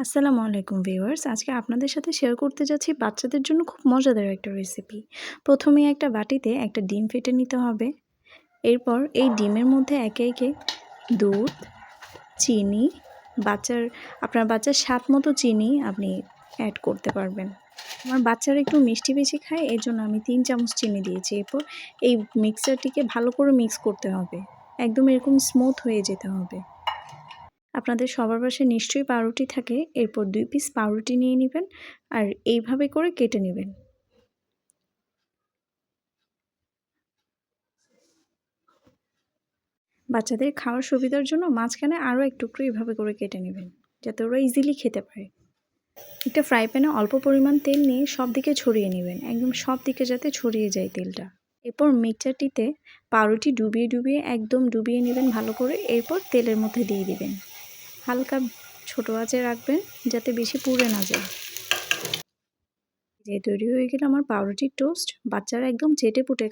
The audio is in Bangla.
আসসালামু আলাইকুম ভিউয়ার্স। আজকে আপনাদের সাথে শেয়ার করতে যাচ্ছি বাচ্চাদের জন্য খুব মজাদার একটা রেসিপি। প্রথমেই একটা বাটিতে একটা ডিম ফেটে নিতে হবে। এরপর এই ডিমের মধ্যে একে একে দুধ, চিনি, আপনার বাচ্চার স্বাদ মতো চিনি আপনি অ্যাড করতে পারবেন। আমার বাচ্চারা একটু মিষ্টি বেশি খায়, এর জন্য আমি 3 চামচ চিনি দিয়েছি। এরপর এই মিক্সচারটিকে ভালো করে মিক্স করতে হবে। একদম এরকম স্মুথ হয়ে যেতে হবে। আপনাদের সবার বাসায় নিশ্চয়ই পাউরুটি থাকে। এরপর 2 পিস পাউরুটি নিয়ে নিবেন আর এইভাবে করে কেটে নিবেন। বাচ্চাদের খাওয়ার সুবিধার জন্য মাঝখানে আরও এক টুকরো এভাবে করে কেটে নেবেন, যাতে ওরা ইজিলি খেতে পারে। একটা ফ্রাই প্যানে অল্প পরিমাণ তেল নিয়ে সব দিকে ছড়িয়ে নেবেন, একদম সব দিকে যাতে ছড়িয়ে যায় তেলটা। এরপর মিক্সচারটিতে পাউরুটি ডুবিয়ে একদম ডুবিয়ে নেবেন ভালো করে। এরপর তেলের মধ্যে দিয়ে দিবেন। হালকা ছোট আঁচে রাখবেন যাতে বেশি পুড়ে না যায়। যে তৈরি হয়ে গেল আমার পাউরুটির টোস্ট। বাচ্চারা একদম চেটেপুটে